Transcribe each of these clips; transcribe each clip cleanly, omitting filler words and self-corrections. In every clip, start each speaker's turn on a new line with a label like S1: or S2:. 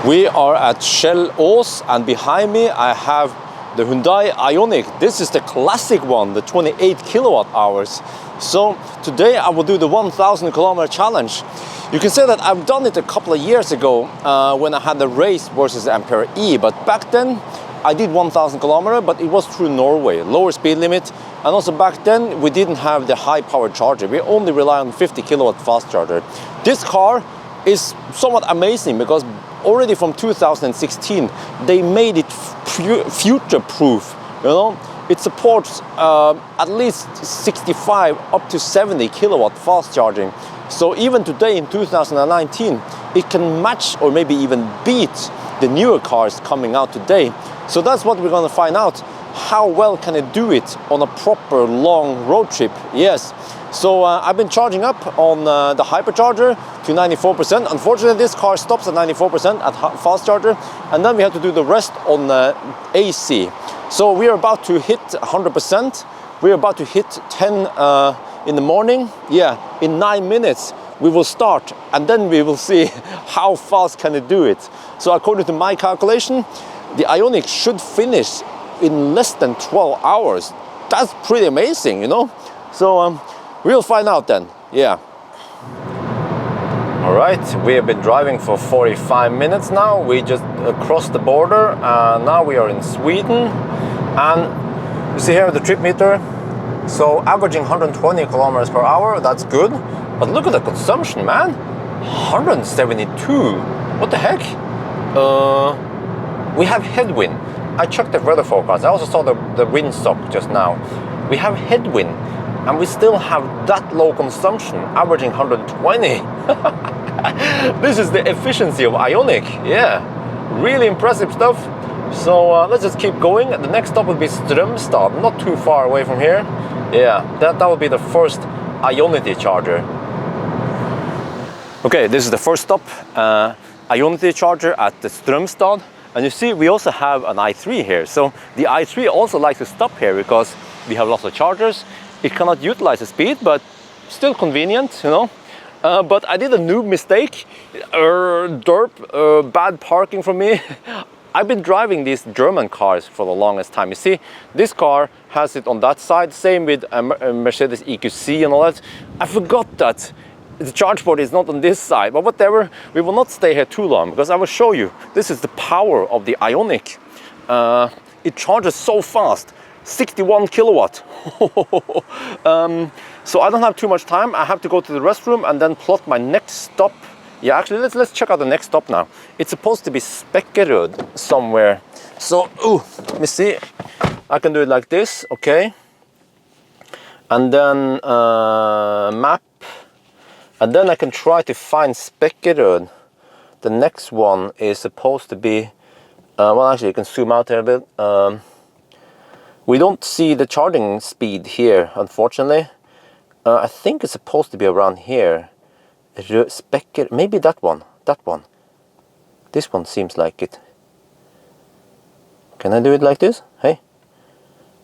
S1: We are at Shell Ås, and behind me I have the Hyundai Ioniq. This is the classic one, the 28 kilowatt hours. So today I will do the 1,000 kilometer challenge. You can say that I've done it a couple of years ago when I had the race versus Ampere E, but back then I did 1,000 kilometer, but it was through Norway, lower speed limit. And also back then we didn't have the high power charger. We only rely on 50 kilowatt fast charger. This car is somewhat amazing because already from 2016 they made it future proof. You know, it supports at least 65 up to 70 kilowatt fast charging. So even today in 2019 it can match or maybe even beat the newer cars coming out today. So that's what we're going to find out. How well can it do it on a proper long road trip? Yes. So I've been charging up on the hypercharger to 94%. Unfortunately, this car stops at 94% at fast charger, and then we have to do the rest on AC. So we are about to hit 100%. We are about to hit 10 in the morning. Yeah, in 9 minutes we will start, and then we will see how fast can it do it. So according to my calculation, the Ioniq should finish in less than 12 hours. That's pretty amazing, you know? So we'll find out then, yeah. All right, we have been driving for 45 minutes now. We just crossed the border. Now we are in Sweden. And you see here the trip meter. So averaging 120 kilometers per hour, that's good. But look at the consumption, man. 172, what the heck? We have headwind. I checked the weather forecast. I also saw the windsock just now. We have headwind and we still have that low consumption, averaging 120. This is the efficiency of Ioniq. Yeah, really impressive stuff. So let's just keep going. The next stop will be Strömstad, not too far away from here. Yeah, that will be the first Ioniq charger. Okay, this is the first stop, Ioniq charger at the Strömstad. And you see, we also have an i3 here. So the i3 also likes to stop here because we have lots of chargers. It cannot utilize the speed, but still convenient, you know. But I did a noob mistake. Bad parking for me. I've been driving these German cars for the longest time. You see, this car has it on that side. Same with a Mercedes EQC and all that. I forgot that the charge port is not on this side, but whatever, we will not stay here too long because I will show you. This is the power of the Ioniq. It charges so fast, 61 kilowatt. So I don't have too much time. I have to go to the restroom and then plot my next stop. Yeah, actually, let's check out the next stop now. It's supposed to be Spekkerud somewhere. So, let me see. I can do it like this, okay. And then map. And then I can try to find Spekkerud. The next one is supposed to be, well, actually you can zoom out here a bit. We don't see the charging speed here, unfortunately. I think it's supposed to be around here. Maybe that one. This one seems like it. Can I do it like this? Hey,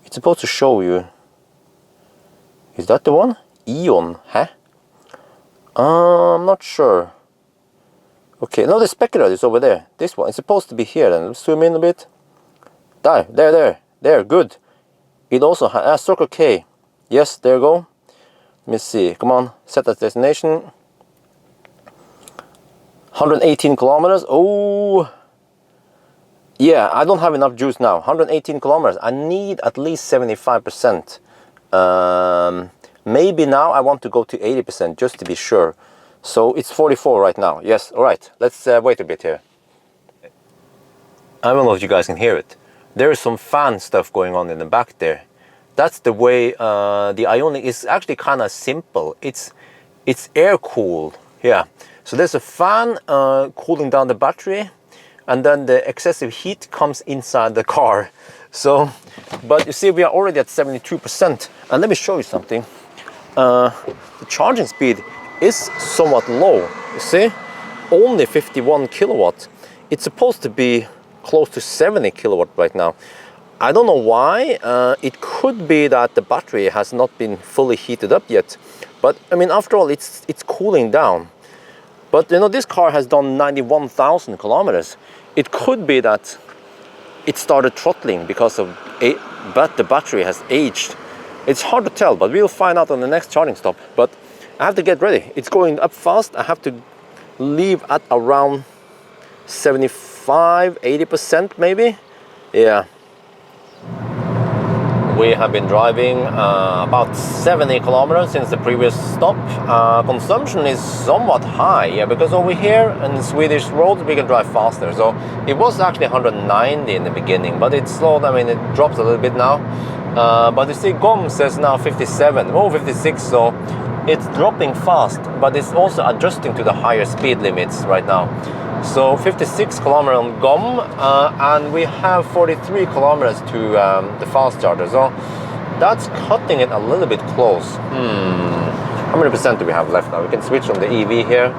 S1: it's supposed to show you. Is that the one? Ion, huh? I'm not sure. Okay, no, the Spekkerud is over there. This one, it's supposed to be here then. Let's zoom in a bit. There, good. It also has Circle K. Yes, there you go. Let me see, come on, set that destination. 118 kilometers, oh. Yeah, I don't have enough juice now, 118 kilometers. I need at least 75%. Maybe now I want to go to 80% just to be sure. So it's 44 right now. Yes, all right. Let's wait a bit here. I don't know if you guys can hear it. There is some fan stuff going on in the back there. That's the way the Ioniq is actually kind of simple. It's air cooled. Yeah. So there's a fan cooling down the battery, and then the excessive heat comes inside the car. So, but you see, we are already at 72%. And let me show you something. The charging speed is somewhat low. You see, only 51 kilowatt. It's supposed to be close to 70 kilowatt right now. I don't know why. It could be that the battery has not been fully heated up yet. But I mean, after all, it's cooling down. But you know, this car has done 91,000 kilometers. It could be that it started throttling because of but the battery has aged. It's hard to tell, but we'll find out on the next charging stop. But I have to get ready. It's going up fast. I have to leave at around 75–80% maybe. Yeah. We have been driving about 70 kilometers since the previous stop. Consumption is somewhat high, yeah, because over here in Swedish roads we can drive faster. So it was actually 190 in the beginning, but it slowed. I mean, it drops a little bit now. But you see, GOM says now 57, 56. So it's dropping fast, but it's also adjusting to the higher speed limits right now. So 56 kilometers on GOM, and we have 43 kilometers to the fast charger. So that's cutting it a little bit close. How many percent do we have left now? We can switch on the EV here.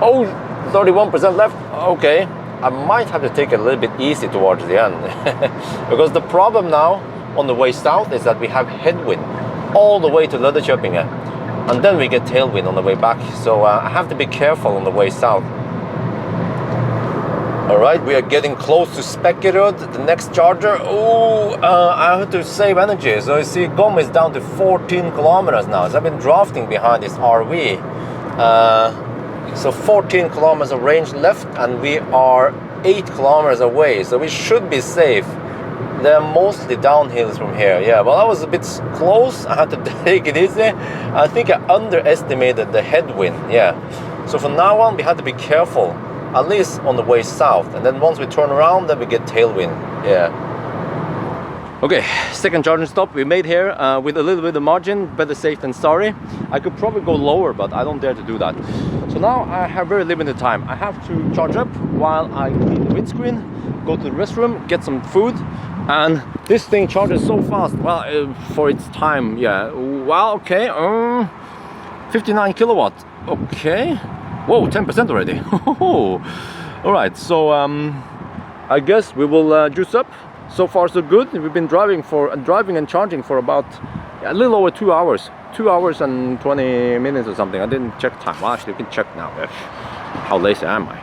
S1: Oh, 31% left. Okay, I might have to take it a little bit easy towards the end. Because the problem now on the way south is that we have headwind all the way to Löddeköpinge. And then we get tailwind on the way back. So I have to be careful on the way south. Alright, we are getting close to Spekkerud, the next charger. Oh, I have to save energy. So you see, GOM is down to 14 kilometers now. So I've been drafting behind this RV. So 14 kilometers of range left, and we are 8 kilometers away. So we should be safe. They're mostly downhills from here. Yeah, well, I was a bit close. I had to take it easy. I think I underestimated the headwind. Yeah. So from now on, we have to be careful. At least on the way south, and then once we turn around, then we get tailwind. Yeah. Okay, second charging stop we made here with a little bit of margin. Better safe than sorry. I could probably go lower, but I don't dare to do that. So now I have very limited time. I have to charge up while I clean the windscreen, go to the restroom, get some food, and this thing charges so fast. Well, for its time, yeah. Well, okay, 59 kilowatt. Okay. Whoa, 10% already. All right, so I guess we will juice up. So far, so good. We've been driving and charging for about a little over 2 hours. 2 hours and 20 minutes or something. I didn't check time. Well, actually, we can check now. How lazy am I?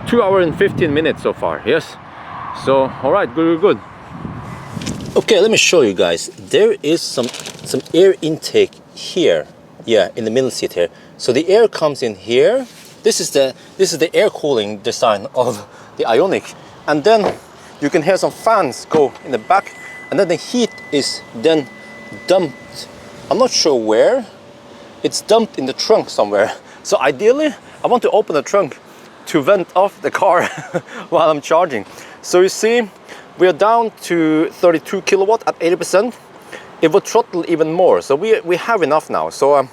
S1: 2 hours and 15 minutes so far. Yes. So, all right, good. Okay, let me show you guys. There is some air intake here. Yeah, in the middle seat here. So the air comes in here. This is the air cooling design of the Ioniq, and then you can hear some fans go in the back, and then the heat is then dumped. I'm not sure where. It's dumped in the trunk somewhere. So ideally, I want to open the trunk to vent off the car while I'm charging. So you see, we are down to 32 kilowatt at 80%. It will throttle even more. So we have enough now. So.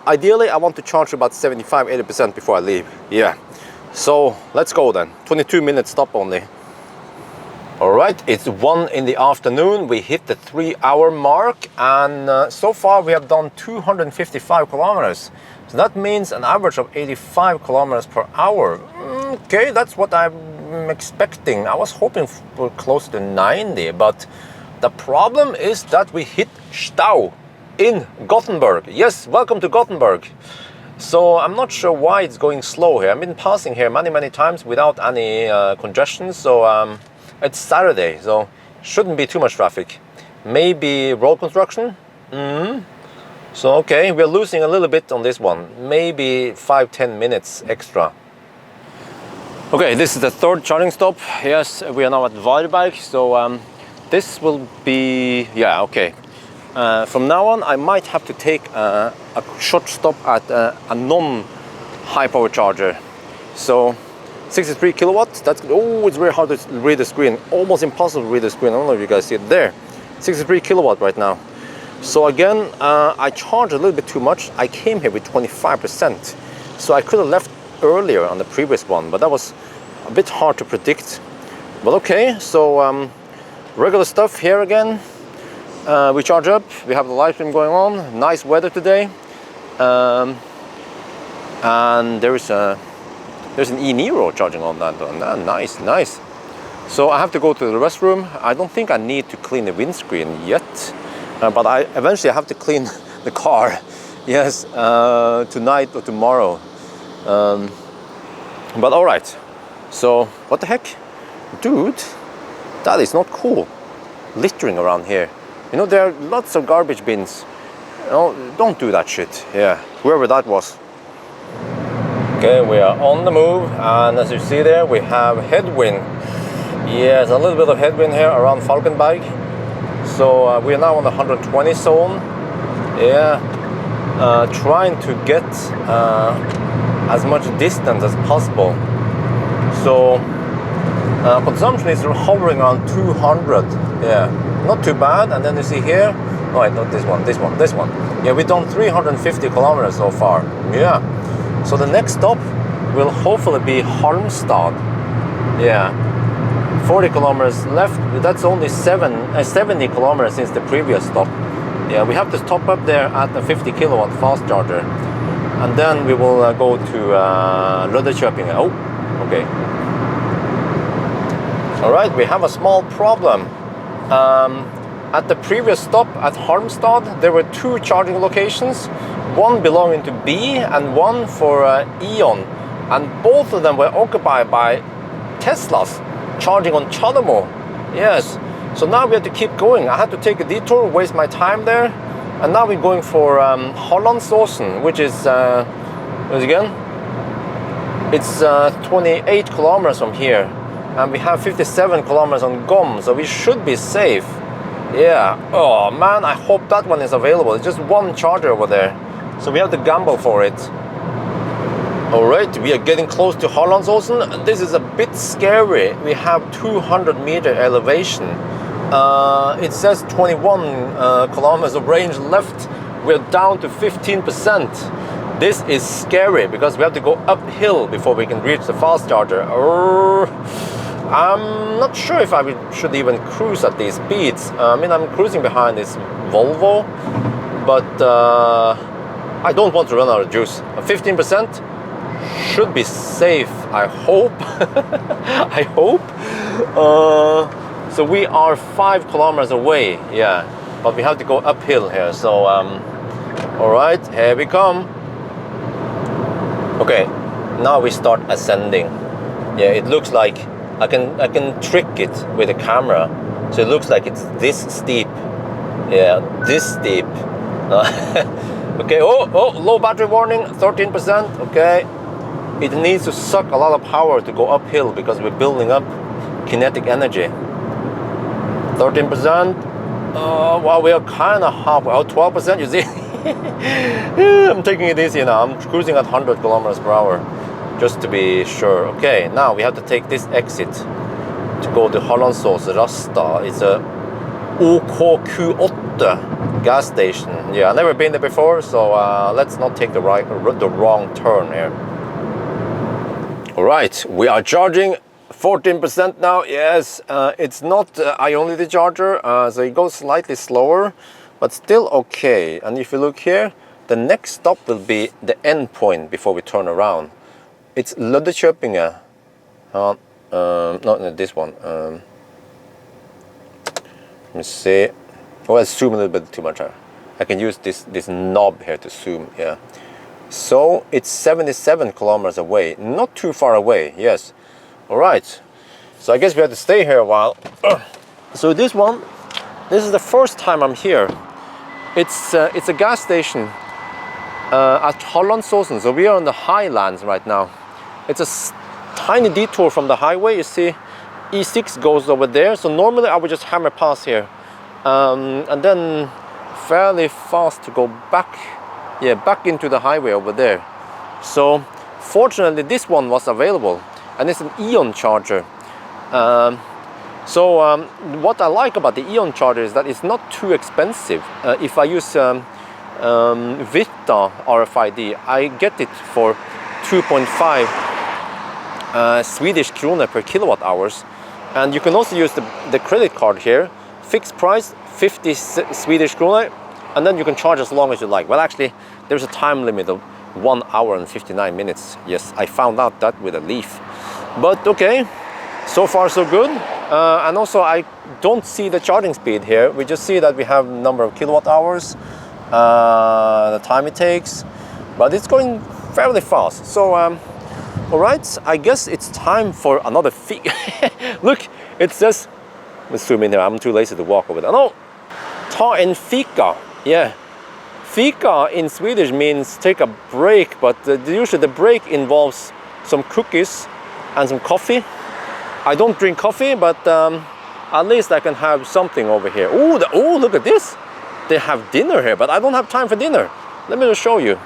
S1: Ideally, I want to charge about 75–80% before I leave. Yeah. So let's go then. 22-minute stop only. All right, it's 1 in the afternoon. We hit the 3-hour mark, and so far we have done 255 kilometers. So that means an average of 85 kilometers per hour. Okay, that's what I'm expecting. I was hoping for close to 90, but the problem is that we hit Stau in Gothenburg. Yes, welcome to Gothenburg. So I'm not sure why it's going slow here. I've been passing here many times without any congestion. So it's Saturday, so shouldn't be too much traffic. Maybe road construction. So okay, we're losing a little bit on this one. Maybe 5–10 minutes extra. Okay, this is the third charging stop. Yes, we are now at Varberg. So this will be, yeah, okay. From now on, I might have to take a short stop at a non-high power charger. So 63 kilowatts. That's, oh, it's very hard to read the screen. Almost impossible to read the screen. I don't know if you guys see it there. 63 kilowatt right now. So again, I charged a little bit too much. I came here with 25%. So I could have left earlier on the previous one, but that was a bit hard to predict. But okay, so regular stuff here again. We charge up, we have the live stream going on, nice weather today, and there's an e-Niro charging on that one. Nice. So I have to go to the restroom. I don't think I need to clean the windscreen yet, but I eventually have to clean the car, yes, tonight or tomorrow. But all right, so what the heck? Dude, that is not cool. Littering around here. You know, there are lots of garbage bins. No, don't do that shit. Yeah, whoever that was. Okay, we are on the move, and as you see there, we have headwind. Yes, a little bit of headwind here around Falkenberg. So we are now on the 120 zone. Yeah, trying to get as much distance as possible. So consumption is hovering around 200. Yeah, not too bad. And then you see here, no, wait, not this one, this one, this one. Yeah, we've done 350 kilometers so far. Yeah. So the next stop will hopefully be Halmstad. Yeah, 40 kilometers left. That's only 70 kilometers since the previous stop. Yeah, we have to stop up there at the 50 kilowatt fast charger, and then we will go to Löddeköping. Oh, okay. All right, we have a small problem. At the previous stop at Halmstad, there were 2 charging locations, one belonging to B and one for Ion, and both of them were occupied by Teslas charging on Chademo. Yes, so now we have to keep going. I had to take a detour, waste my time there, and now we're going for Hallandsåsen, which is, again, it's 28 kilometers from here, and we have 57 kilometers on GOM, so we should be safe. Yeah, oh man, I hope that one is available. It's just one charger over there, so we have to gamble for it. All right, we are getting close to Hallandsåsen. This is a bit scary. We have 200-meter elevation. It says 21 kilometers of range left. We're down to 15%. This is scary because we have to go uphill before we can reach the fast charger. I'm not sure if I should even cruise at these speeds. I mean, I'm cruising behind this Volvo, but I don't want to run out of juice. 15% should be safe, I hope. I hope. So we are 5 kilometers away, yeah, but we have to go uphill here. So, all right, here we come. Okay, now we start ascending. Yeah, it looks like I can trick it with the camera, so it looks like it's this steep. Yeah, this steep. Okay, oh, low battery warning, 13%. Okay, it needs to suck a lot of power to go uphill because we're building up kinetic energy. 13%. Well, we are kind of halfway. Oh, 12%. You see, I'm taking it easy now. I'm cruising at 100 kilometers per hour. Just to be sure. Okay, now we have to take this exit to go to Hallandsås Rasta. It's a OKQ8 gas station. Yeah, I've never been there before, so let's not take the wrong turn here. All right, we are charging 14% now. Yes, it's not Ioniq the charger, so it goes slightly slower, but still okay. And if you look here, the next stop will be the end point before we turn around. It's Löddeköping. No, this one. Let me see. Oh, I zoom a little bit too much. I can use this knob here to zoom. Yeah. So it's 77 kilometers away. Not too far away. Yes. All right. So I guess we have to stay here a while. So this is the first time I'm here. It's a gas station at Hallandsåsen. So we are on the highlands right now. It's a tiny detour from the highway. You see, E6 goes over there. So normally I would just hammer past here, and then fairly fast to go back, back into the highway over there. So fortunately, this one was available, and it's an Ion charger. What I like about the Ion charger is that it's not too expensive. If I use Vita RFID, I get it for 2.5 Swedish krona per kilowatt hours, and you can also use the credit card here. Fixed price 50 Swedish krona, and then you can charge as long as you like. Well, actually, there's a time limit of 1 hour and 59 minutes. Yes, I found out that with a Leaf. But okay, so far so good. And also I don't see the charging speed here. We just see that we have number of kilowatt hours, the time it takes, but it's going fairly fast. So All right, I guess it's time for another fika. Look, it says, let's zoom in here, I'm too lazy to walk over there. No, ta en fika, yeah. Fika in Swedish means take a break, but usually the break involves some cookies and some coffee. I don't drink coffee, but at least I can have something over here. Oh, look at this. They have dinner here, but I don't have time for dinner. Let me just show you.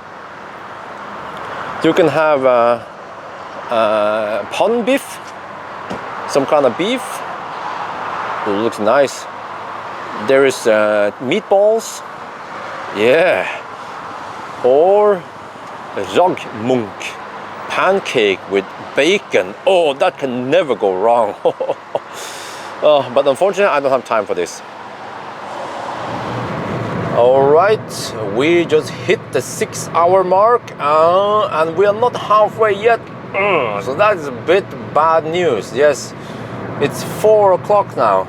S1: You can have pon beef, some kind of beef. It looks nice. There is meatballs. Yeah. Or ragmunk, pancake with bacon. Oh, that can never go wrong. But unfortunately, I don't have time for this. All right, we just hit the 6-hour mark and we are not halfway yet. So that is a bit bad news. Yes, it's 4 o'clock now.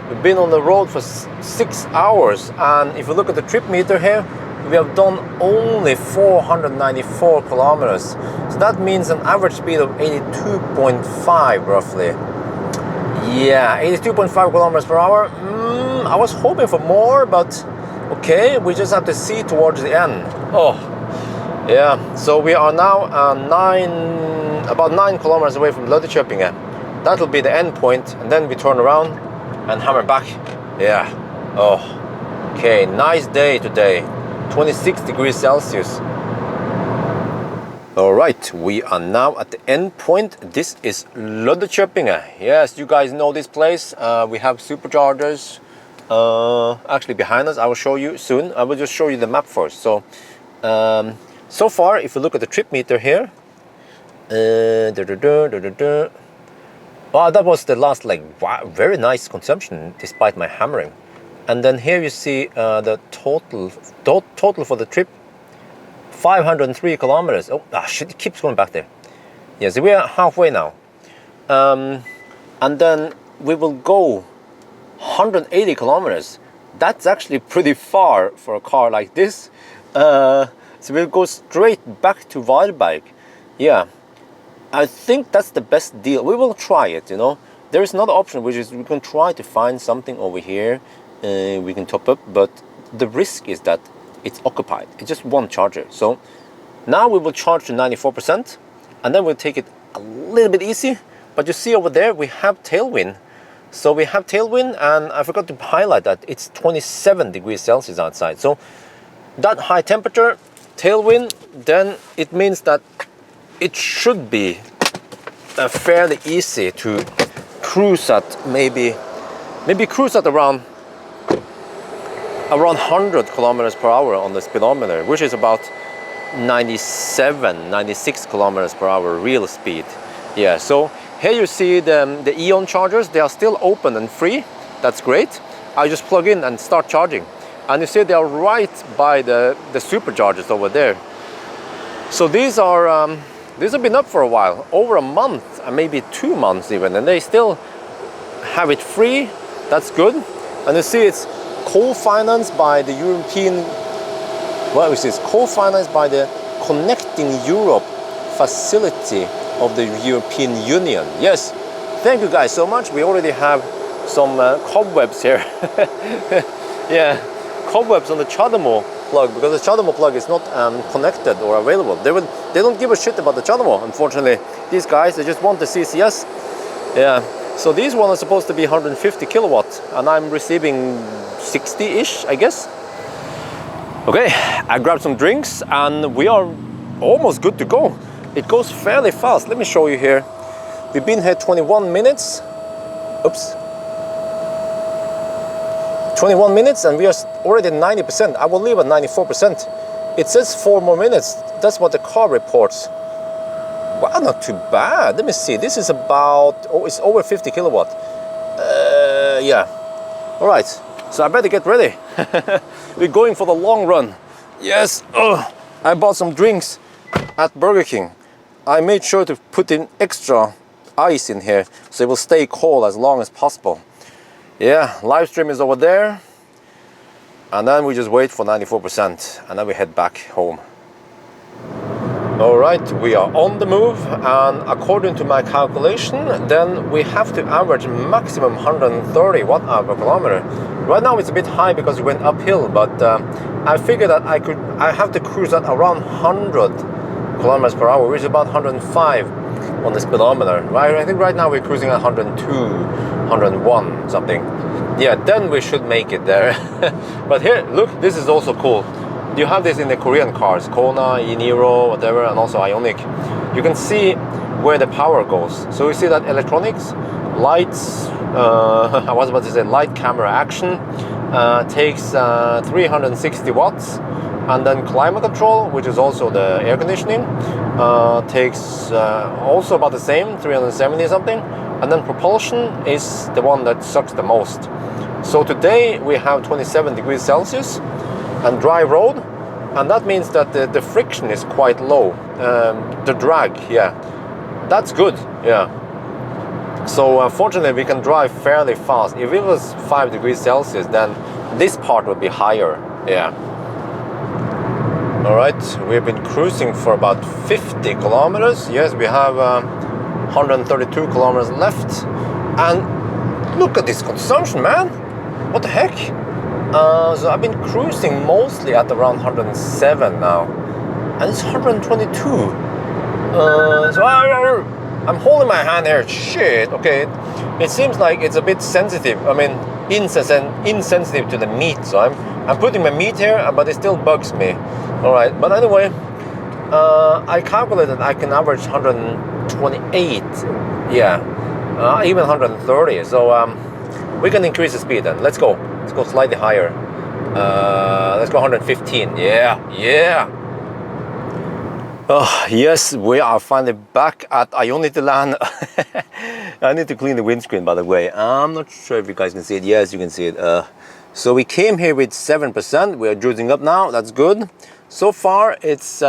S1: We've been on the road for 6 hours, and if you look at the trip meter here, we have done only 494 kilometers. So that means an average speed of 82.5 roughly. Yeah, 82.5 kilometers per hour. I was hoping for more, but okay, we just have to see towards the end. Oh, yeah. So we are now about 9 kilometers away from Löddeköpinge. That'll be the end point, and then we turn around and hammer back. Yeah. Oh, okay. Nice day today. 26 degrees Celsius. All right, we are now at the end point. This is Löddeköpinge. Yes, you guys know this place. We have superchargers. Actually behind us, I will show you soon. I will just show you the map first. So so far, if you look at the trip meter here, wow, that was the last leg. Wow, very nice consumption despite my hammering. And then here you see the total for the trip, 503 kilometers. Oh shit, it keeps going back there. Yeah, so we are halfway now. And then we will go 180 kilometers. That's actually pretty far for a car like this. So we'll go straight back to Varberg. Yeah, I think that's the best deal. We will try it, you know. There is another option, which is we can try to find something over here. We can top up, but the risk is that it's occupied. It's just one charger. So now we will charge to 94%, and then we'll take it a little bit easy. But you see over there, we have tailwind. So we have tailwind, and I forgot to highlight that it's 27 degrees Celsius outside. So that high temperature, tailwind, then it means that it should be fairly easy to cruise at maybe cruise at around 100 kilometers per hour on the speedometer, which is about 96 kilometers per hour real speed. Yeah, so here you see the Ion chargers. They are still open and free. That's great. I just plug in and start charging. And you see they are right by the superchargers over there. So these have been up for a while, over a month, and maybe 2 months even, and they still have it free. That's good. And you see it's co-financed by the European, what is this? Co-financed by the Connecting Europe facility of the European Union. Yes, thank you guys so much. We already have some cobwebs here. Yeah, cobwebs on the CHAdeMO plug, because the CHAdeMO plug is not connected or available. They don't give a shit about the CHAdeMO, unfortunately. These guys, they just want the CCS. Yeah, so these ones are supposed to be 150 kilowatts, and I'm receiving 60-ish, I guess. Okay, I grabbed some drinks, and we are almost good to go. It goes fairly fast. Let me show you here. We've been here 21 minutes. Oops. 21 minutes, and we are already at 90%. I will leave at 94%. It says 4 more minutes. That's what the car reports. Wow, not too bad. Let me see. This is about, oh, it's over 50 kilowatt. Yeah. All right. So I better get ready. We're going for the long run. Yes. I bought some drinks at Burger King. I made sure to put in extra ice in here so it will stay cold as long as possible. Yeah, live stream is over there, and then we just wait for 94%, and then we head back home. All right, we are on the move, and according to my calculation, then we have to average maximum 130 watt-hour per kilometer. Right now it's a bit high because we went uphill, but I figured that I have to cruise at around 100 kilometers per hour, which is about 105 on the speedometer. Right, I think right now we're cruising at 102, 101 something. Yeah, then we should make it there. But here, look, this is also cool. You have this in the Korean cars, Kona, Niro, whatever, and also Ioniq. You can see where the power goes. So you see that electronics, lights, I was about to say light camera action, takes 360 watts. And then climate control, which is also the air conditioning, takes also about the same, 370 something. And then propulsion is the one that sucks the most. So today we have 27 degrees Celsius and dry road, and that means that the friction is quite low. The drag, yeah, that's good, yeah. So fortunately we can drive fairly fast. If it was 5 degrees Celsius, then this part would be higher, yeah. All right, we've been cruising for about 50 kilometers. Yes, we have 132 kilometers left. And look at this consumption, man. What the heck? So I've been cruising mostly at around 107 now. And it's 122. So I'm holding my hand here. Shit, okay. It seems like it's a bit sensitive. I mean, insensitive to the meat. So I'm putting my meat here, but it still bugs me. All right, but anyway, I calculated I can average 128, yeah, even 130. So we can increase the speed then. Let's go slightly higher. Let's go 115. Yeah. Oh yes, we are finally back at Nyland. I need to clean the windscreen, by the way. I'm not sure if you guys can see it. Yes, you can see it. So we came here with 7%. We are juicing up now. That's good. So far, it's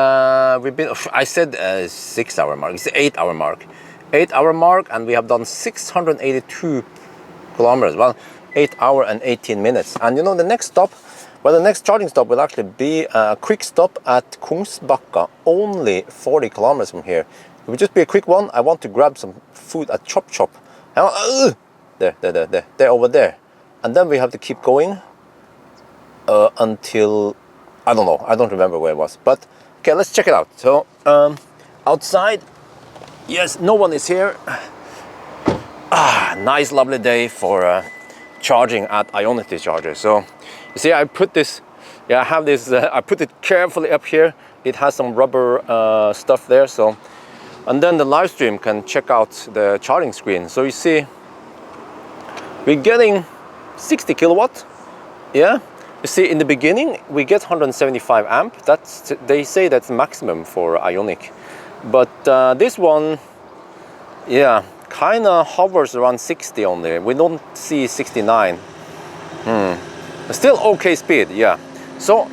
S1: we've been. I said 6 hour mark. It's the 8 hour mark. 8 hour mark, and we have done 682 kilometers. Well, 8 hours and 18 minutes. And you know, the next stop, well, the next charging stop will actually be a quick stop at Kungsbacka, only 40 kilometers from here. It will just be a quick one. I want to grab some food at Chop Chop. There, over there. And then we have to keep going until, I don't know, I don't remember where it was. But, okay, let's check it out. So, outside, yes, no one is here. Nice, lovely day for charging at Ionity charger. So, you see, I put this, I have this, I put it carefully up here. It has some rubber stuff there. So, and then the live stream can check out the charging screen. So you see, we're getting 60 kilowatt, yeah. You see, in the beginning we get 175 amp. That's, they say that's maximum for Ioniq, but this one, yeah, kind of hovers around 60 only. We don't see 69. Still okay speed, yeah. So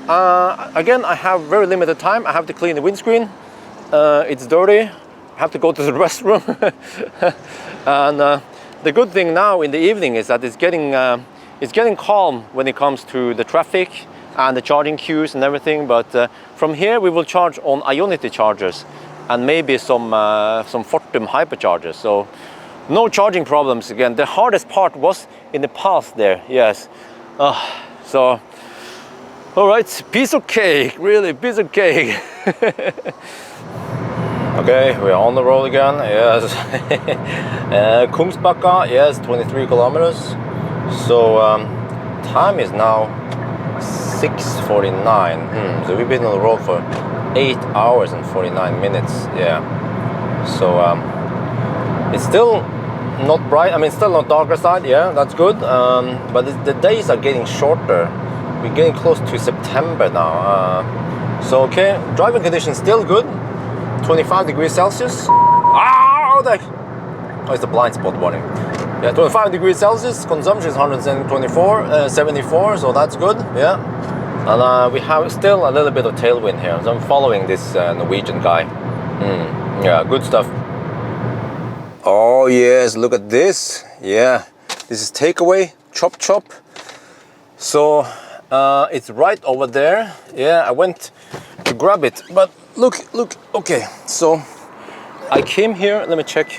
S1: again, I have very limited time. I have to clean the windscreen. It's dirty. I have to go to the restroom. And the good thing now in the evening is that it's getting calm when it comes to the traffic and the charging queues and everything. But from here we will charge on Ionity chargers and maybe some Fortum hyperchargers. So no charging problems again. The hardest part was in the past there, yes. So, all right, piece of cake, really, piece of cake. Okay, we're on the road again, yes. Kungsbacka, yes, 23 kilometers. So time is now 6:49. So we've been on the road for 8 hours and 49 minutes, yeah. So it's still not bright, I mean, still not darker side, yeah, that's good. But the days are getting shorter. We're getting close to September now. So okay, driving conditions still good. 25 degrees Celsius. Oh, it's the blind spot warning. Yeah, 25 degrees Celsius. Consumption is 124, 74, so that's good. Yeah, and we have still a little bit of tailwind here. So I'm following this Norwegian guy. Yeah, good stuff. Oh yes, look at this. Yeah, this is takeaway Chop Chop. So it's right over there. Yeah, I went to grab it, but look, okay, so I came here, let me check.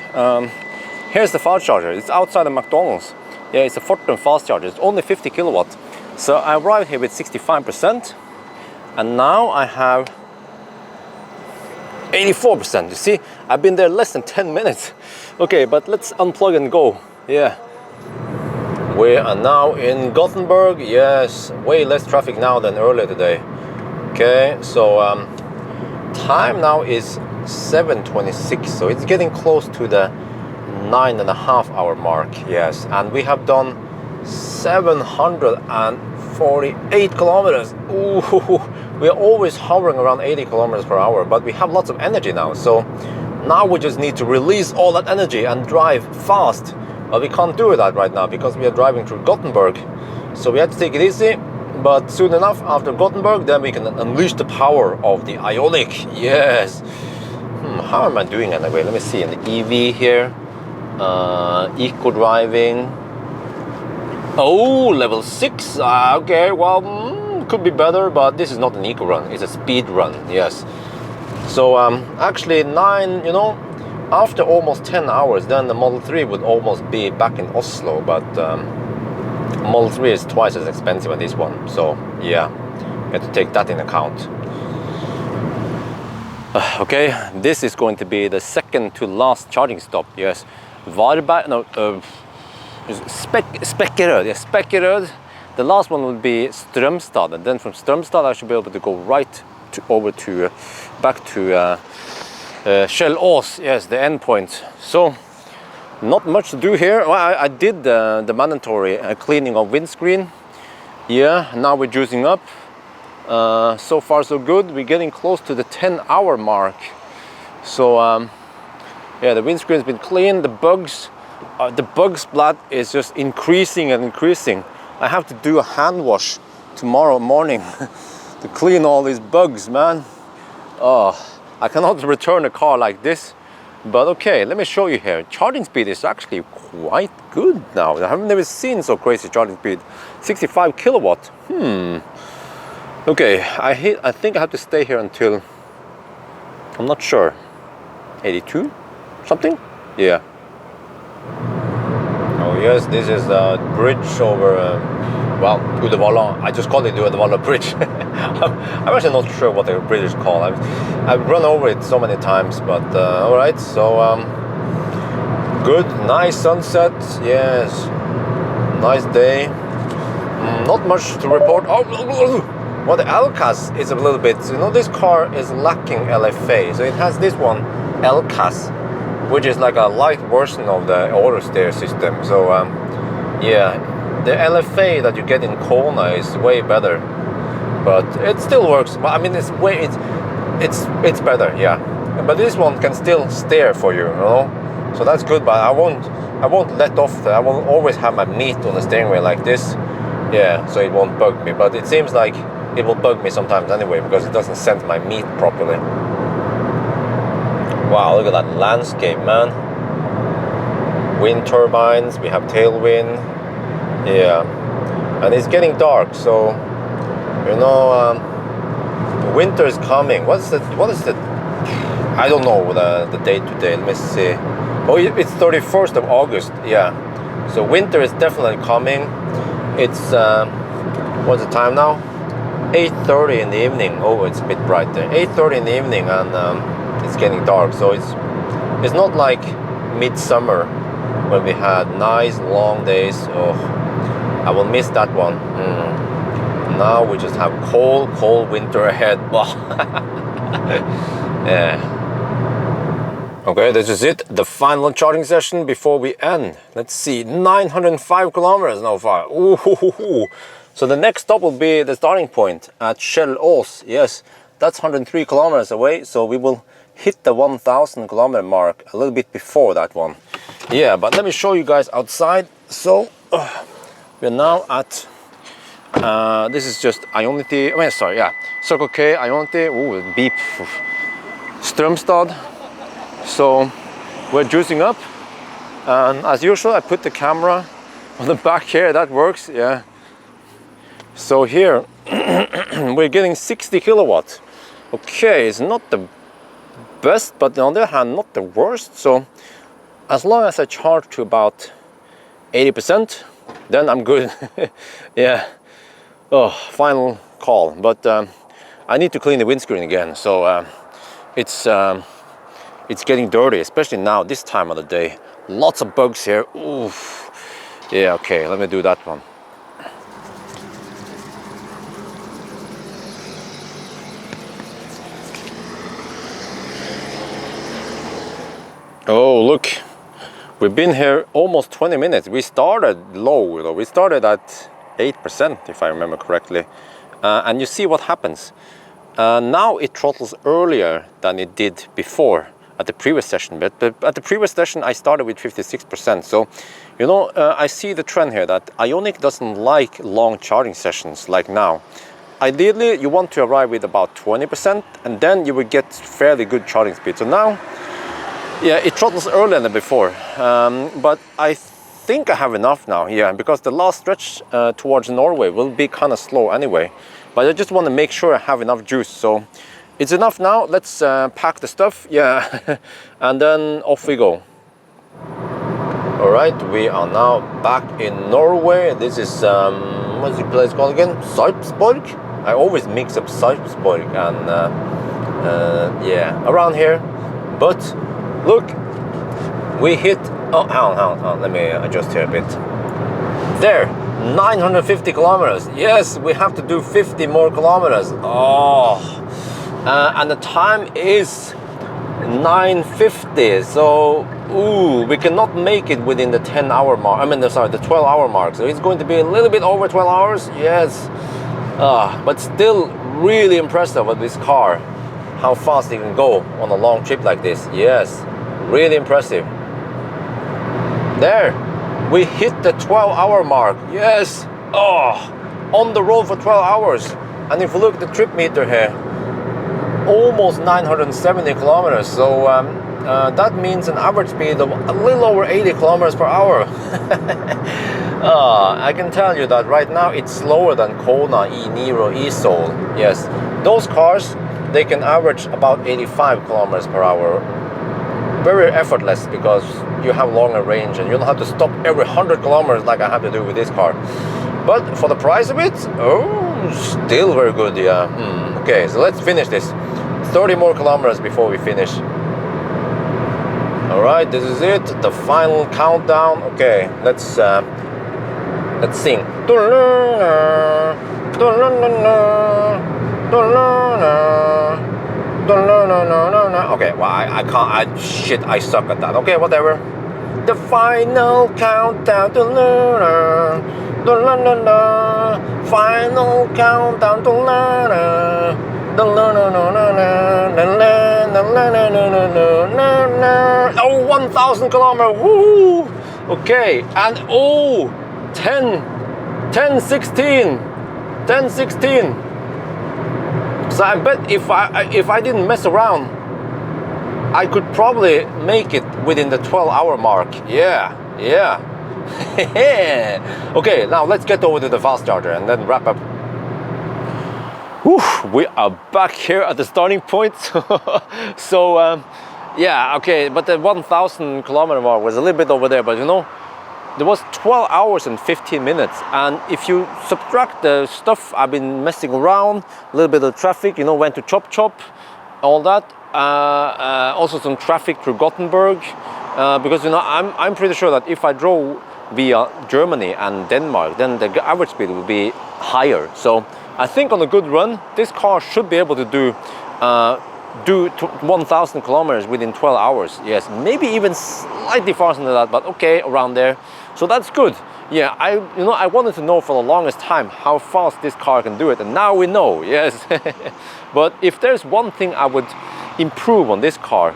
S1: Here's the fast charger. It's outside of McDonald's. Yeah, it's a Fortum fast charger. It's only 50 kilowatt. So I arrived here with 65%, and now I have 84%. You see, I've been there less than 10 minutes. Okay, but let's unplug and go. Yeah. We are now in Gothenburg. Yes, way less traffic now than earlier today. Okay, so time now is 7:26, so it's getting close to the 9.5 hour mark. Yes, and we have done 748 kilometers. Ooh, we are always hovering around 80 kilometers per hour, but we have lots of energy now. So now we just need to release all that energy and drive fast. But we can't do that right now because we are driving through Gothenburg. So we have to take it easy. But soon enough, after Gothenburg, then we can unleash the power of the Ioniq. Yes. How am I doing anyway? Let me see. In the EV here, eco driving. Oh, level 6. Okay, well, could be better, but this is not an eco run. It's a speed run. Yes. So actually 9. You know, after almost 10 hours, then the Model 3 would almost be back in Oslo, but. Model 3 is twice as expensive as this one, so yeah, you have to take that in account. Okay, this is going to be the second to last charging stop. Yes, Varberg, no, Spekkerød. Yes, Spekkerød. The last one will be Strømstad, and then from Strømstad I should be able to go right back to Kjellås. Yes, the end point. So. Not much to do here. Well, I did the mandatory cleaning of windscreen. Yeah, now we're juicing up. So far so good. We're getting close to the 10-hour mark. So yeah, the windscreen's been cleaned. The bug splat is just increasing and increasing. I have to do a hand wash tomorrow morning to clean all these bugs, man. Oh, I cannot return a car like this. But okay, let me show you here. Charging speed is actually quite good now. I have never seen so crazy charging speed. 65 kilowatt. Okay, I think I have to stay here until, I'm not sure, 82 something? Yeah. Oh yes, this is the bridge over, well, Uddevalla. I just call it the Uddevalla Bridge. I'm actually not sure what the bridge is called. I've run over it so many times, but alright, so good, nice sunset, yes, nice day. Not much to report. Oh, well, the LCAS is a little bit, you know, this car is lacking LFA, so it has this one, LCAS, which is like a light version of the auto steer system. So yeah, the LFA that you get in Kona is way better, but it still works. But I mean, it's better, yeah. But this one can still steer for you, you know. So that's good. But I won't let off. I will always have my meat on the steering wheel like this, yeah. So it won't bug me. But it seems like it will bug me sometimes anyway because it doesn't sense my meat properly. Wow, look at that landscape, man. Wind turbines. We have tailwind. Yeah, and it's getting dark, so you know, winter is coming. What is the? I don't know the date today. Let me see. Oh, it's 31st of August. Yeah, so winter is definitely coming. It's what's the time now? 8:30 in the evening. Oh, it's a bit bright there. 8:30 in the evening, and it's getting dark. So it's not like midsummer when we had nice long days. Oh, I will miss that one. Now we just have cold winter ahead. Yeah. Okay, this is it. The final charging session before we end. Let's see, 905 kilometers now far. Ooh. So the next stop will be the starting point at Kjellås. Yes, that's 103 kilometers away. So we will hit the 1,000 kilometer mark a little bit before that one. Yeah, but let me show you guys outside. So we're now at this is just Ioniq. Oh, sorry, yeah, Circle K, Ioniq. Ooh, beep. Strømstad. So we're juicing up, and as usual, I put the camera on the back here. That works, yeah. So here we're getting 60 kilowatts. Okay, it's not the best, but on the other hand, not the worst. So as long as I charge to about 80%, then I'm good. Yeah. Oh, final call. But I need to clean the windscreen again. So it's getting dirty, especially now, this time of the day. Lots of bugs here. Oof. Yeah, okay, let me do that one. Oh, look. We've been here almost 20 minutes. We started low, though. We started at 8%, if I remember correctly. And you see what happens. Now it throttles earlier than it did before at the previous session. But at the previous session, I started with 56%. So, you know, I see the trend here that Ioniq doesn't like long charging sessions like now. Ideally, you want to arrive with about 20%, and then you will get fairly good charging speed. So now, yeah, it throttles earlier than before, but I think I have enough now, yeah, because the last stretch towards Norway will be kind of slow anyway. But I just want to make sure I have enough juice, so it's enough now. Let's pack the stuff, yeah, and then off we go. All right, we are now back in Norway. This is, what's the place called again? Sarpsborg? I always mix up Sarpsborg and, yeah, around here, but look, we hit, oh, hang on, let me adjust here a bit. There, 950 kilometers. Yes, we have to do 50 more kilometers. Oh, and the time is 9:50. So, ooh, we cannot make it within the 10-hour mark. I mean, sorry, the 12-hour mark. So it's going to be a little bit over 12 hours. Yes, but still really impressive with this car. How fast it can go on a long trip like this. Yes, really impressive. There, we hit the 12-hour mark. Yes, oh, on the road for 12 hours. And if you look at the trip meter here, almost 970 kilometers. So that means an average speed of a little over 80 kilometers per hour. I can tell you that right now it's slower than Kona, E-Niro, E-Soul. Yes, those cars, they can average about 85 kilometers per hour. Very effortless because you have longer range and you don't have to stop every 100 kilometers like I have to do with this car. But for the price of it, oh, still very good, yeah. Okay, so let's finish this. 30 more kilometers before we finish. All right, this is it, the final countdown. Okay, let's sing. Okay, well, I can't, shit, I suck at that. Okay, whatever. The final countdown. Final countdown. Oh, 1,000 kilometers. Woo! Okay, and oh, 10, 16. So I bet if I didn't mess around, I could probably make it within the 12-hour mark. Yeah. Okay, now let's get over to the fast charger and then wrap up. Whew, we are back here at the starting point. So, yeah, okay, but the 1,000 kilometer mark was a little bit over there, but you know, there was 12 hours and 15 minutes. And if you subtract the stuff I've been messing around, a little bit of traffic, you know, went to Chop, all that, also some traffic through Gothenburg, because, you know, I'm pretty sure that if I drove via Germany and Denmark, then the average speed would be higher. So I think on a good run, this car should be able to do 1,000 kilometers within 12 hours. Yes, maybe even slightly faster than that, but okay, around there. So that's good. Yeah, I wanted to know for the longest time how fast this car can do it, and now we know. Yes. But if there's one thing I would improve on this car,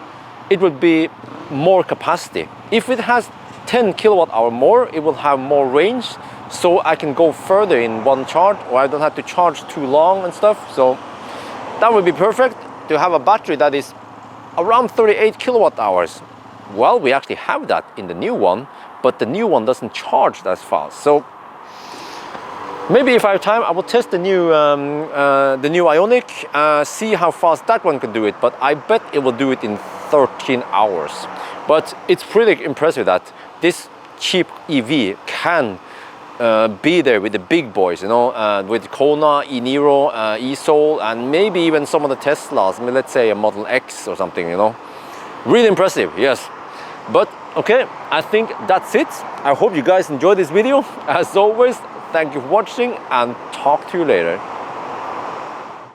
S1: it would be more capacity. If it has 10 kilowatt hour more, it will have more range, so I can go further in one charge, or I don't have to charge too long and stuff. So that would be perfect, to have a battery that is around 38 kilowatt hours. Well, we actually have that in the new one, but the new one doesn't charge as fast. So Maybe if I have time, I will test the new Ioniq, see how fast that one can do it. But I bet it will do it in 13 hours. But it's pretty impressive that this cheap EV can be there with the big boys, you know, with Kona, e-Niro, e-Soul, and maybe even some of the Teslas. I mean, let's say a Model X or something, you know. Really impressive, yes. But okay, I think that's it. I hope you guys enjoyed this video. As always, thank you for watching and talk to you later.